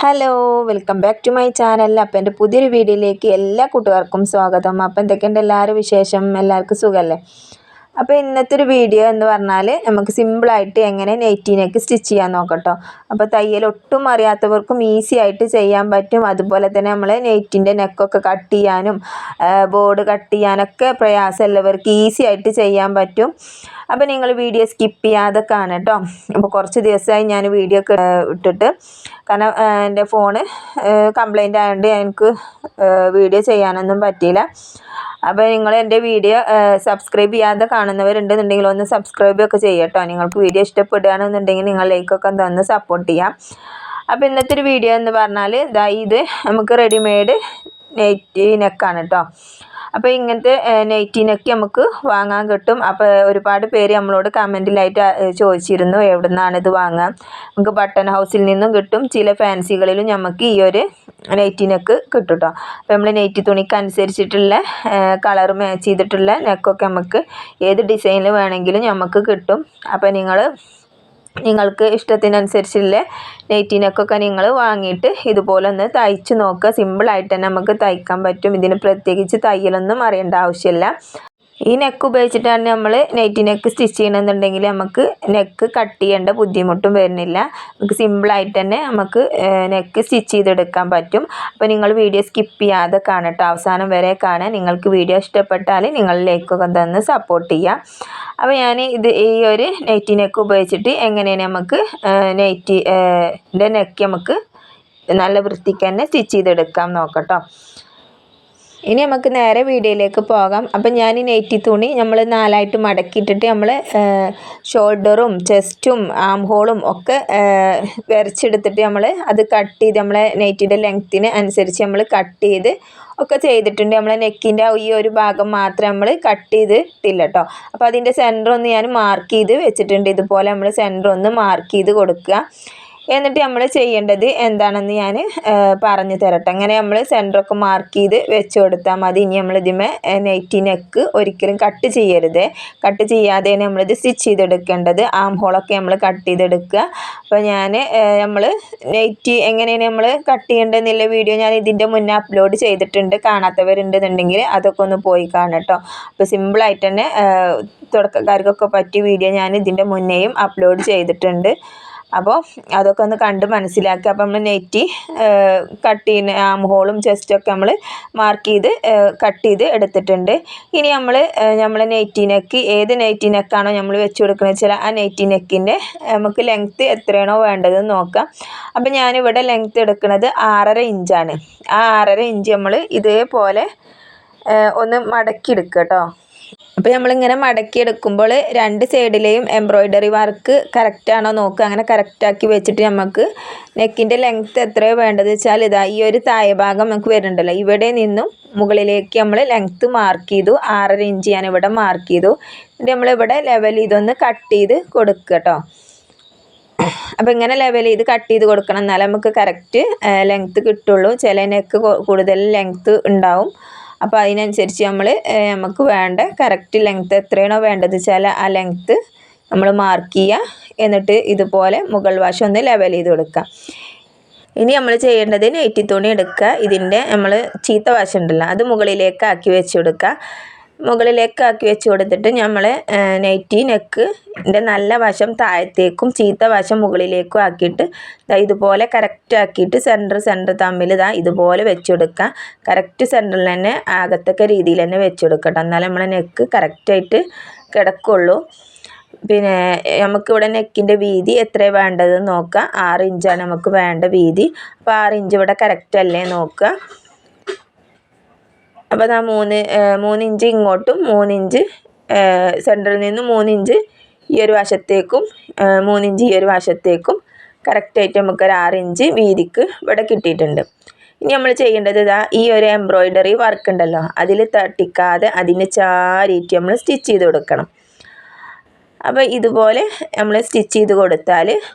Hello welcome back to my channel. അപ്പോൾ എൻ്റെ പുതിയൊരു വീഡിയോയിലേക്ക് എല്ലാ കൂട്ടുകാർക്കും സ്വാഗതം. അപ്പോൾ എന്തൊക്കെയുണ്ട് എല്ലാവരും വിശേഷം? എല്ലാവർക്കും സുഖമല്ലേ? അപ്പോൾ ഇന്നത്തെ ഒരു വീഡിയോ എന്ന് പറഞ്ഞാൽ നമുക്ക് സിമ്പിളായിട്ട് എങ്ങനെ നൈറ്റി നെക്ക് സ്റ്റിച്ച് ചെയ്യാൻ നോക്കട്ടോ. അപ്പോൾ തയ്യൽ ഒട്ടും അറിയാത്തവർക്കും ഈസി ആയിട്ട് ചെയ്യാൻ പറ്റും. അതുപോലെ തന്നെ നമ്മൾ നെറ്റിൻ്റെ നെക്കൊക്കെ കട്ട് ചെയ്യാനും ബോർഡ് കട്ട് ചെയ്യാനൊക്കെ പ്രയാസമുള്ളവർക്ക് ഈസി ആയിട്ട് ചെയ്യാൻ പറ്റും. അപ്പോൾ നിങ്ങൾ വീഡിയോ സ്കിപ്പ് ചെയ്യാതെ കാണും കേട്ടോ. അപ്പോൾ കുറച്ച് ദിവസമായി ഞാൻ വീഡിയോ ഇട്ടിട്ട്, കാരണം എൻ്റെ ഫോണ് കംപ്ലൈൻ്റ് ആയതുകൊണ്ട് എനിക്ക് വീഡിയോ ചെയ്യാനൊന്നും പറ്റിയില്ല. അപ്പോൾ നിങ്ങൾ എൻ്റെ വീഡിയോ സബ്സ്ക്രൈബ് ചെയ്യാതെ കാണുന്നവരുണ്ടെന്നുണ്ടെങ്കിൽ ഒന്ന് സബ്സ്ക്രൈബൊക്കെ ചെയ്യട്ടോ. നിങ്ങൾക്ക് വീഡിയോ ഇഷ്ടപ്പെടുകയാണെന്നുണ്ടെങ്കിൽ നിങ്ങൾ ലൈക്കൊക്കെ തന്ന് സപ്പോർട്ട് ചെയ്യാം. അപ്പോൾ ഇന്നത്തെ ഒരു വീഡിയോ എന്ന് പറഞ്ഞാൽ ഇത് നമുക്ക് റെഡിമെയ്ഡ് നൈറ്റി നെക്കാണ് കേട്ടോ. അപ്പോൾ ഇങ്ങനത്തെ നൈറ്റി നെക്ക് നമുക്ക് വാങ്ങാൻ കിട്ടും. അപ്പോൾ ഒരുപാട് പേര് നമ്മളോട് കമൻറ്റിലായിട്ട് ചോദിച്ചിരുന്നു എവിടെ നിന്നാണ് ഇത് വാങ്ങാൻ. നമുക്ക് ബട്ടൺ ഹൗസിൽ നിന്നും കിട്ടും, ചില ഫാൻസികളിലും നമുക്ക് ഈ ഒരു നൈറ്റി നെക്ക് കിട്ടും കേട്ടോ. അപ്പോൾ നമ്മൾ നൈറ്റി തുണിക്ക് അനുസരിച്ചിട്ടുള്ള കളർ മാച്ച് ചെയ്തിട്ടുള്ള നെക്കൊക്കെ നമുക്ക് ഏത് ഡിസൈനിൽ വേണമെങ്കിലും നമുക്ക് കിട്ടും. അപ്പോൾ നിങ്ങൾക്ക് ഇഷ്ടത്തിനനുസരിച്ചുള്ള നൈറ്റി നെക്കൊക്കെ നിങ്ങൾ വാങ്ങിയിട്ട് ഇതുപോലെ ഒന്ന് തയ്ച്ച് നോക്കുക. സിമ്പിളായിട്ട് തന്നെ നമുക്ക് തയ്ക്കാൻ പറ്റും. ഇതിന് പ്രത്യേകിച്ച് തയ്യലൊന്നും അറിയേണ്ട ആവശ്യമില്ല. ഈ നെക്ക് ഉപയോഗിച്ചിട്ടാണ് നമ്മൾ നൈറ്റി നെക്ക് സ്റ്റിച്ച് ചെയ്യണമെന്നുണ്ടെങ്കിൽ നമുക്ക് നെക്ക് കട്ട് ചെയ്യേണ്ട ബുദ്ധിമുട്ടും വരുന്നില്ല. നമുക്ക് സിമ്പിളായിട്ട് തന്നെ നമുക്ക് നെക്ക് സ്റ്റിച്ച് ചെയ്തെടുക്കാൻ പറ്റും. അപ്പോൾ നിങ്ങൾ വീഡിയോ സ്കിപ്പ് ചെയ്യാതെ കാണട്ടോ, അവസാനം വരെ കാണാൻ. നിങ്ങൾക്ക് വീഡിയോ ഇഷ്ടപ്പെട്ടാൽ നിങ്ങൾ ലൈക്കൊക്കെ തന്ന് സപ്പോർട്ട് ചെയ്യാം. അപ്പോൾ ഞാൻ ഈ ഒരു നൈറ്റി നെക്ക് ഉപയോഗിച്ചിട്ട് എങ്ങനെയാണ് നമുക്ക് നൈറ്റിൻ്റെ നെക്ക് നമുക്ക് നല്ല വൃത്തിക്ക് തന്നെ സ്റ്റിച്ച് ചെയ്തെടുക്കാം നോക്കട്ടോ. ഇനി നമുക്ക് നേരെ വീഡിയോയിലേക്ക് പോകാം. അപ്പം ഞാൻ ഈ നൈറ്റി തുണി നമ്മൾ 4ആയിട്ട് മടക്കിയിട്ടിട്ട് നമ്മൾ ഷോൾഡറും ചെസ്റ്റും ആം ഹോളും ഒക്കെ വരച്ചെടുത്തിട്ട് നമ്മൾ അത് കട്ട് ചെയ്ത് നമ്മളെ നൈറ്റിൻ്റെ ലെങ്ത്തിന് അനുസരിച്ച് നമ്മൾ കട്ട് ചെയ്ത് ഒക്കെ ചെയ്തിട്ടുണ്ട്. നമ്മളെ നെക്കിൻ്റെ ഈ ഒരു ഭാഗം മാത്രം നമ്മൾ കട്ട് ചെയ്തിട്ടില്ല കേട്ടോ. അപ്പോൾ അതിൻ്റെ സെൻറ്റർ ഒന്ന് ഞാൻ മാർക്ക് ചെയ്ത് വെച്ചിട്ടുണ്ട്. ഇതുപോലെ നമ്മൾ സെൻറ്റർ ഒന്ന് മാർക്ക് ചെയ്ത് കൊടുക്കുക. എന്നിട്ട് നമ്മൾ ചെയ്യേണ്ടത് എന്താണെന്ന് ഞാൻ പറഞ്ഞു തരട്ടെ. അങ്ങനെ നമ്മൾ സെൻറ്ററൊക്കെ മാർക്ക് ചെയ്ത് വെച്ച് കൊടുത്താൽ മതി. ഇനി നമ്മൾ ഇതിമേ നൈറ്റി നെക്ക് ഒരിക്കലും കട്ട് ചെയ്യരുത്. കട്ട് ചെയ്യാതെയാണ് നമ്മളിത് സ്റ്റിച്ച് ചെയ്തെടുക്കേണ്ടത്. ആം ഹോളൊക്കെ നമ്മൾ കട്ട് ചെയ്തെടുക്കുക. അപ്പോൾ നമ്മൾ നൈറ്റി എങ്ങനെയാണ് നമ്മൾ കട്ട് ചെയ്യേണ്ടതെന്നുള്ള വീഡിയോ ഞാൻ ഇതിൻ്റെ മുന്നേ അപ്ലോഡ് ചെയ്തിട്ടുണ്ട്. കാണാത്തവരുണ്ടെന്നുണ്ടെങ്കിൽ അതൊക്കെ ഒന്ന് പോയി കാണാം കേട്ടോ. അപ്പോൾ സിമ്പിളായിട്ട് തന്നെ തുടക്കക്കാർക്കൊക്കെ പറ്റിയ വീഡിയോ ഞാൻ ഇതിൻ്റെ മുന്നേയും അപ്ലോഡ് ചെയ്തിട്ടുണ്ട്. അപ്പോൾ അതൊക്കെ ഒന്ന് കണ്ട് മനസ്സിലാക്കുക. അപ്പോൾ നമ്മൾ നെറ്റി കട്ട് ചെയ്യുന്ന ആം ഹോളും ചെസ്റ്റൊക്കെ നമ്മൾ മാർക്ക് ചെയ്ത് കട്ട് ചെയ്ത് എടുത്തിട്ടുണ്ട്. ഇനി നമ്മളെ നെറ്റി നെക്ക് ഏത് നെറ്റി നെക്കാണോ നമ്മൾ വെച്ച് കൊടുക്കുന്നത് വെച്ചാൽ ആ നെറ്റി നെക്കിൻ്റെ നമുക്ക് ലെങ്ത്ത് എത്രയാണോ വേണ്ടതെന്ന് നോക്കാം. അപ്പോൾ ഞാനിവിടെ ലെങ്ത്ത് എടുക്കുന്നത് 6.5 ഇഞ്ചാണ്. ആ 6.5 ഇഞ്ച് നമ്മൾ ഇതേപോലെ ഒന്ന് മടക്കി എടുക്കുക കേട്ടോ. അപ്പോൾ നമ്മളിങ്ങനെ മടക്കിയെടുക്കുമ്പോൾ 2 സൈഡിലെയും എംബ്രോയ്ഡറി വർക്ക് കറക്റ്റാണോ നോക്കുക. അങ്ങനെ കറക്റ്റാക്കി വെച്ചിട്ട് നമുക്ക് നെക്കിൻ്റെ ലെങ്ത്ത് എത്രയോ വേണ്ടത് വെച്ചാൽ ഈ ഒരു താഴെ ഭാഗം നമുക്ക് വരുന്നുണ്ടല്ലോ, ഇവിടെ നിന്നും മുകളിലേക്ക് നമ്മൾ ലെങ്ത്ത് മാർക്ക് ചെയ്തു. 6.5 ഇഞ്ച് ഞാനിവിടെ മാർക്ക് ചെയ്തു. എന്നിട്ട് നമ്മളിവിടെ ലെവൽ ഇതൊന്ന് കട്ട് ചെയ്ത് കൊടുക്കുക കേട്ടോ. അപ്പോൾ ഇങ്ങനെ ലെവൽ ചെയ്ത് കട്ട് ചെയ്ത് കൊടുക്കണം, എന്നാലേ നമുക്ക് കറക്റ്റ് ലെങ്ത്ത് കിട്ടുള്ളൂ. ചില നെക്ക് കൂടുതൽ ലെങ്ത്ത് ഉണ്ടാവും. അപ്പോൾ അതിനനുസരിച്ച് നമുക്ക് വേണ്ട കറക്റ്റ് ലെങ്ത്ത് എത്രയാണോ വേണ്ടത് വെച്ചാൽ ആ ലെങ്ത്ത് നമ്മൾ മാർക്ക് ചെയ്യുക. എന്നിട്ട് ഇതുപോലെ മുകൾ വശം ഒന്ന് ലെവൽ ചെയ്ത് കൊടുക്കുക. ഇനി നമ്മൾ ചെയ്യേണ്ടത് നൈറ്റി തുണി എടുക്കുക. ഇതിൻ്റെ നമ്മൾ ചീത്ത വശം ഉണ്ടല്ലോ അത് മുകളിലേക്ക് ആക്കി വെച്ച് കൊടുക്കുക. മുകളിലേക്ക് ആക്കി വെച്ച് കൊടുത്തിട്ട് നമ്മൾ നൈറ്റി നെക്കിൻ്റെ നല്ല വശം താഴത്തേക്കും ചീത്ത വശം മുകളിലേക്കും ആക്കിയിട്ട് ഇതുപോലെ കറക്റ്റ് ആക്കിയിട്ട് സെൻറ്റർ തമ്മിൽ ഇതുപോലെ വെച്ച് കൊടുക്കുക. കറക്റ്റ് സെൻറ്ററിൽ തന്നെ ആകത്തക്ക രീതിയിൽ തന്നെ വെച്ച് കൊടുക്കട്ടോ, എന്നാലും നമ്മളെ നെക്ക് കറക്റ്റായിട്ട് കിടക്കുള്ളൂ. പിന്നെ നമുക്കിവിടെ നെക്കിൻ്റെ വീതി എത്ര വേണ്ടതെന്ന് നോക്കുക. 6 ഇഞ്ചാണ് നമുക്ക് വേണ്ട വീതി. അപ്പോൾ 6 ഇഞ്ച് ഇവിടെ കറക്റ്റ് അല്ലേ നോക്കുക. അപ്പോൾ 3 ഇഞ്ച് ഇങ്ങോട്ടും 3 ഇഞ്ച് സെൻറ്ററിൽ നിന്ന് 3 ഇഞ്ച് ഈ ഒരു വശത്തേക്കും 3 ഇഞ്ച് ഈ ഒരു വശത്തേക്കും കറക്റ്റായിട്ട് നമുക്കൊരു 6 ഇഞ്ച് വീതിക്ക് ഇവിടെ കിട്ടിയിട്ടുണ്ട്. ഇനി നമ്മൾ ചെയ്യേണ്ടത് ഈ ഒരു എംബ്രോയ്ഡറി വർക്ക് ഉണ്ടല്ലോ അതിൽ തട്ടിക്കാതെ അതിന് ചാരിയിട്ട് നമ്മൾ സ്റ്റിച്ച് ചെയ്ത് കൊടുക്കണം. അപ്പോൾ ഇതുപോലെ നമ്മൾ സ്റ്റിച്ച് ചെയ്ത് കൊടുത്താൽ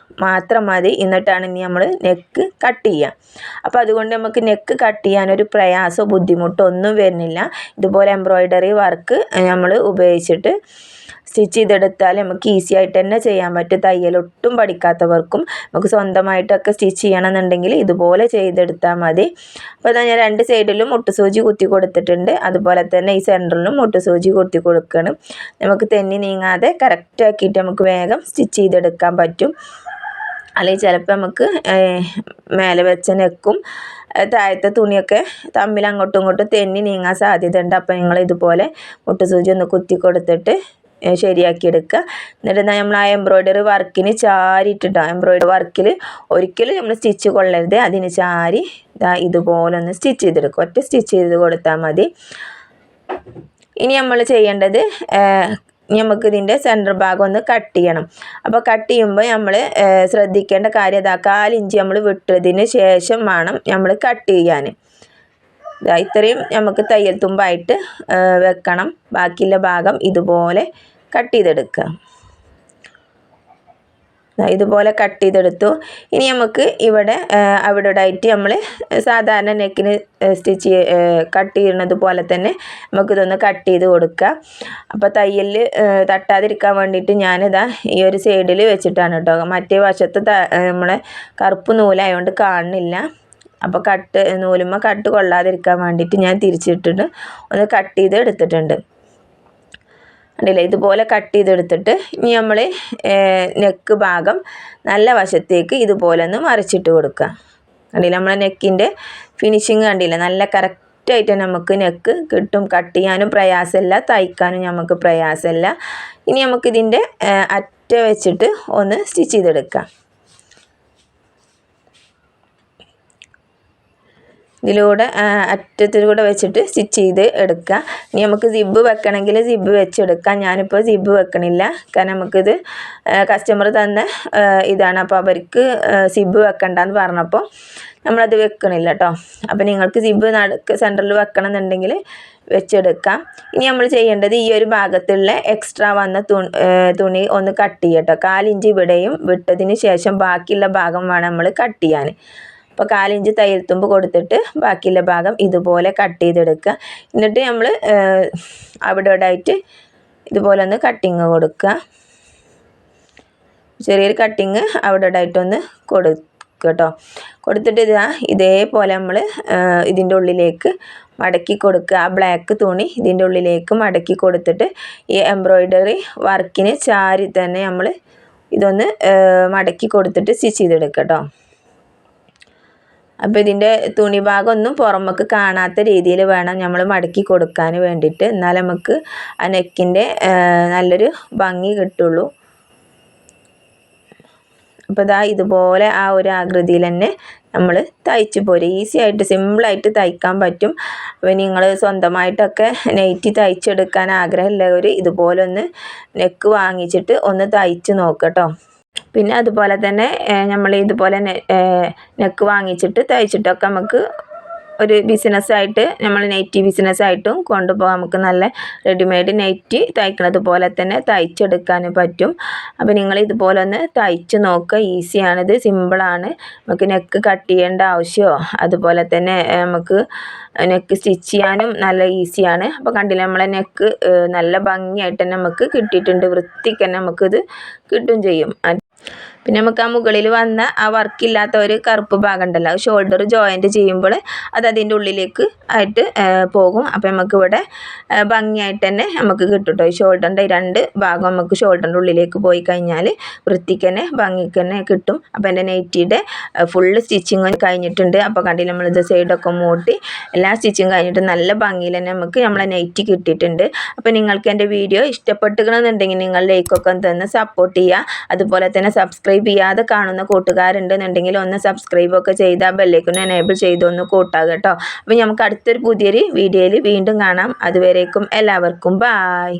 മാത്രം മതി. എന്നിട്ടാണ് ഇനി നമ്മൾ നെക്ക് കട്ട് ചെയ്യുക. അപ്പോൾ അതുകൊണ്ട് നമുക്ക് നെക്ക് കട്ട് ചെയ്യാനൊരു പ്രയാസമോ ബുദ്ധിമുട്ടോ ഒന്നും വരുന്നില്ല. ഇതുപോലെ എംബ്രോയ്ഡറി വർക്ക് നമ്മൾ ഉപയോഗിച്ചിട്ട് സ്റ്റിച്ച് ചെയ്തെടുത്താൽ നമുക്ക് ഈസി ആയിട്ട് തന്നെ ചെയ്യാൻ പറ്റും. തയ്യലൊട്ടും പഠിക്കാത്തവർക്കും നമുക്ക് സ്വന്തമായിട്ടൊക്കെ സ്റ്റിച്ച് ചെയ്യണമെന്നുണ്ടെങ്കിൽ ഇതുപോലെ ചെയ്തെടുത്താൽ മതി. അപ്പോൾ അതാ ഞാൻ 2 സൈഡിലും മുട്ടുസൂചി കുത്തി കൊടുത്തിട്ടുണ്ട്. അതുപോലെ തന്നെ ഈ സെൻറ്ററിലും മുട്ടുസൂചി കുത്തി കൊടുക്കണം. നമുക്ക് തെന്നി നീങ്ങാതെ കറക്റ്റ് ആക്കിയിട്ട് നമുക്ക് വേഗം സ്റ്റിച്ച് ചെയ്തെടുക്കാൻ പറ്റും. അല്ലെങ്കിൽ ചിലപ്പോൾ നമുക്ക് മേലെ വെച്ച നെക്കും താഴത്തെ തുണിയൊക്കെ തമ്മിൽ അങ്ങോട്ടും ഇങ്ങോട്ടും തെന്നി നീങ്ങാൻ സാധ്യതയുണ്ട്. അപ്പോൾ നിങ്ങൾ ഇതുപോലെ മുട്ടുസൂചി ഒന്ന് കുത്തി കൊടുത്തിട്ട് ശരിയാക്കി എടുക്കുക. എന്നിട്ട് നമ്മൾ ആ എംബ്രോയ്ഡറി വർക്കിന് ചാരിയിട്ടിട്ടോ, എംബ്രോയ്ഡറി വർക്കിൽ ഒരിക്കലും നമ്മൾ സ്റ്റിച്ച് കൊള്ളരുത്. അതിന് ചാരി ഇതുപോലെ ഒന്ന് സ്റ്റിച്ച് ചെയ്തെടുക്കുക. ഒറ്റ സ്റ്റിച്ച് ചെയ്ത് കൊടുത്താൽ മതി. ഇനി നമ്മൾ ചെയ്യേണ്ടത് നമുക്കിതിൻ്റെ സെൻറ്റർ ഭാഗം ഒന്ന് കട്ട് ചെയ്യണം. അപ്പോൾ കട്ട് ചെയ്യുമ്പോൾ നമ്മൾ ശ്രദ്ധിക്കേണ്ട കാര്യം 1/4 ഇഞ്ച് നമ്മൾ വിട്ടതിന് ശേഷം വേണം നമ്മൾ കട്ട് ചെയ്യാൻ. ഇത്രയും നമുക്ക് തയ്യൽ തുമ്പായിട്ട് വെക്കണം. ബാക്കിയുള്ള ഭാഗം ഇതുപോലെ കട്ട് ചെയ്തെടുക്കുക. ഇതുപോലെ കട്ട് ചെയ്തെടുത്തു. ഇനി നമുക്ക് ഇവിടെ ആയിട്ട് നമ്മൾ സാധാരണ നെക്കിന് സ്റ്റിച്ച് കട്ട് ചെയ്യുന്നത് പോലെ തന്നെ നമുക്കിതൊന്ന് കട്ട് ചെയ്ത് കൊടുക്കുക. അപ്പോൾ തയ്യൽ തട്ടാതിരിക്കാൻ വേണ്ടിയിട്ട് ഞാനിതാ ഈ ഒരു സൈഡിൽ വെച്ചിട്ടാണ് കേട്ടോ. മറ്റേ വശത്ത് നമ്മളെ കറുപ്പ് നൂലായതുകൊണ്ട് കാണുന്നില്ല. അപ്പോൾ നൂലുമ്മ കട്ട് കൊള്ളാതിരിക്കാൻ വേണ്ടിയിട്ട് ഞാൻ തിരിച്ചിട്ടിട്ട് ഒന്ന് കട്ട് ചെയ്ത് എടുത്തിട്ടുണ്ട്. കണ്ടില്ലേ, ഇതുപോലെ കട്ട് ചെയ്തെടുത്തിട്ട് ഇനി നമ്മൾ നെക്ക് ഭാഗം നല്ല വശത്തേക്ക് ഇതുപോലെ ഒന്ന് മറിച്ചിട്ട് കൊടുക്കുക. കണ്ടില്ല, നമ്മളെ നെക്കിൻ്റെ ഫിനിഷിങ് കണ്ടില്ല, നല്ല കറക്റ്റായിട്ട് നമുക്ക് നെക്ക് കിട്ടും. കട്ട് ചെയ്യാനും പ്രയാസമില്ല, തയ്ക്കാനും നമുക്ക് പ്രയാസമില്ല. ഇനി നമുക്കിതിൻ്റെ അറ്റ വെച്ചിട്ട് ഒന്ന് സ്റ്റിച്ച് ചെയ്തെടുക്കാം. ഇതിലൂടെ അറ്റത്തിലൂടെ വെച്ചിട്ട് സ്റ്റിച്ച് ചെയ്ത് എടുക്കുക. ഇനി നമുക്ക് സിബ് വെക്കണമെങ്കിൽ സിബ് വെച്ചെടുക്കാം. ഞാനിപ്പോൾ സിബ് വെക്കണില്ല, കാരണം നമുക്കിത് കസ്റ്റമർ തന്ന ഇതാണ്. അപ്പോൾ അവർക്ക് സിബ് വെക്കണ്ടെന്ന് പറഞ്ഞപ്പോൾ നമ്മളത് വെക്കണില്ല കേട്ടോ. അപ്പോൾ നിങ്ങൾക്ക് സിബ് സെൻറ്ററിൽ വെക്കണം എന്നുണ്ടെങ്കിൽ വെച്ചെടുക്കാം. ഇനി നമ്മൾ ചെയ്യേണ്ടത് ഈ ഒരു ഭാഗത്തുള്ള എക്സ്ട്രാ വന്ന തുണി ഒന്ന് കട്ട് ചെയ്യട്ടോ. 1/4 ഇഞ്ച് ഇവിടെയും വിട്ടതിന് ശേഷം ബാക്കിയുള്ള ഭാഗം വേണം നമ്മൾ കട്ട് ചെയ്യാൻ. അപ്പോൾ 1/4 ഇഞ്ച് തയ്യൽ തുമ്പ് കൊടുത്തിട്ട് ബാക്കിയുള്ള ഭാഗം ഇതുപോലെ കട്ട് ചെയ്തെടുക്കുക. എന്നിട്ട് നമ്മൾ അവിടെ ആയിട്ട് ഇതുപോലെ ഒന്ന് കട്ടിങ് കൊടുക്കുക. ചെറിയൊരു കട്ടിങ് അവിടെ ആയിട്ടൊന്ന് കൊടുക്കുക കേട്ടോ. കൊടുത്തിട്ട് ഇതേപോലെ നമ്മൾ ഇതിൻ്റെ ഉള്ളിലേക്ക് മടക്കി കൊടുക്കുക. ആ ബ്ലാക്ക് തുണി ഇതിൻ്റെ ഉള്ളിലേക്ക് മടക്കി കൊടുത്തിട്ട് ഈ എംബ്രോയ്ഡറി വർക്കിന് ചാരി തന്നെ നമ്മൾ ഇതൊന്ന് മടക്കി കൊടുത്തിട്ട് സ്റ്റിച്ച് ചെയ്തെടുക്കുക കേട്ടോ. അപ്പോൾ ഇതിൻ്റെ തുണി ഭാഗം ഒന്നും പുറമേക്ക് കാണാത്ത രീതിയിൽ വേണം നമ്മൾ മടക്കി കൊടുക്കാൻ വേണ്ടിയിട്ട്. എന്നാൽ നമുക്ക് ആ നെക്കിൻ്റെ നല്ലൊരു ഭംഗി കിട്ടുള്ളൂ. അപ്പോൾ ഇതുപോലെ ആ ഒരു ആകൃതിയിൽ തന്നെ നമ്മൾ തയ്ച്ച് പോരും. ഈസി ആയിട്ട് സിമ്പിളായിട്ട് തയ്ക്കാൻ പറ്റും. അപ്പോൾ നിങ്ങൾ സ്വന്തമായിട്ടൊക്കെ നെറ്റ് തയ്ച്ചെടുക്കാൻ ആഗ്രഹമുള്ളവർ ഇതുപോലെ ഒന്ന് നെക്ക് വാങ്ങിച്ചിട്ട് ഒന്ന് തയ്ച്ച് നോക്കട്ടോ. പിന്നെ അതുപോലെ തന്നെ നമ്മൾ ഇതുപോലെ നെക്ക് വാങ്ങിച്ചിട്ട് തയ്ച്ചിട്ടൊക്കെ നമുക്ക് ഒരു ബിസിനസ്സായിട്ട് നമ്മൾ നൈറ്റി ബിസിനസ്സായിട്ടും കൊണ്ടുപോകാം. നമുക്ക് നല്ല റെഡിമെയ്ഡ് നൈറ്റി തയ്ക്കുന്നത് പോലെ തന്നെ തയ്ച്ചെടുക്കാൻ പറ്റും. അപ്പോൾ നിങ്ങൾ ഇതുപോലെ ഒന്ന് തയ്ച്ച് നോക്കുക. ഈസിയാണിത്, സിമ്പിളാണ്. നമുക്ക് നെക്ക് കട്ട് ചെയ്യേണ്ട ആവശ്യമോ അതുപോലെ തന്നെ നമുക്ക് നെക്ക് സ്റ്റിച്ച് ചെയ്യാനും നല്ല ഈസിയാണ്. അപ്പോൾ കണ്ടില്ല, നമ്മളെ നെക്ക് നല്ല ഭംഗിയായിട്ട് തന്നെ നമുക്ക് കിട്ടിയിട്ടുണ്ട്. വൃത്തിക്ക് തന്നെ നമുക്കിത് കിട്ടും ചെയ്യും. പിന്നെ നമുക്ക് ആ മുകളിൽ വന്ന ആ വർക്കില്ലാത്ത ഒരു കറുപ്പ് ഭാഗം ഉണ്ടല്ലോ, ഷോൾഡർ ജോയിൻറ്റ് ചെയ്യുമ്പോൾ അത് അതിൻ്റെ ഉള്ളിലേക്ക് ആയിട്ട് പോകും. അപ്പോൾ നമുക്കിവിടെ ഭംഗിയായിട്ട് തന്നെ നമുക്ക് കിട്ടും കേട്ടോ. ഈ ഷോൾഡറിൻ്റെ 2 ഭാഗം നമുക്ക് ഷോൾഡറിൻ്റെ ഉള്ളിലേക്ക് പോയി കഴിഞ്ഞാൽ വൃത്തിക്ക് തന്നെ ഭംഗിക്ക് തന്നെ കിട്ടും. അപ്പോൾ എൻ്റെ നൈറ്റിയുടെ ഫുള്ള് സ്റ്റിച്ചിങ് കഴിഞ്ഞിട്ടുണ്ട്. അപ്പോൾ കണ്ടില്ല, നമ്മളിത് സൈഡൊക്കെ മൂട്ടി എല്ലാ സ്റ്റിച്ചിങ് കഴിഞ്ഞിട്ട് നല്ല ഭംഗിയിൽ തന്നെ നമുക്ക് നമ്മളെ നൈറ്റി കിട്ടിയിട്ടുണ്ട്. അപ്പോൾ നിങ്ങൾക്ക് എൻ്റെ വീഡിയോ ഇഷ്ടപ്പെട്ടുകണമെന്നുണ്ടെങ്കിൽ നിങ്ങൾ ലൈക്കൊക്കെ തന്ന് സപ്പോർട്ട് ചെയ്യുക. അതുപോലെ തന്നെ സബ്സ്ക്രൈബ് ചെയ്യാതെ കാണുന്ന കൂട്ടുകാരുണ്ടെന്നുണ്ടെങ്കിൽ ഒന്ന് സബ്സ്ക്രൈബൊക്കെ ചെയ്താൽ ബെല്ലൈക്കൺ എനേബിൾ ചെയ്തൊന്ന് കൂട്ടാകുക കേട്ടോ. അപ്പോൾ നമുക്ക് അടുത്തൊരു പുതിയൊരു വീഡിയോയിൽ വീണ്ടും കാണാം. അതുവരേക്കും എല്ലാവർക്കും ബായ്.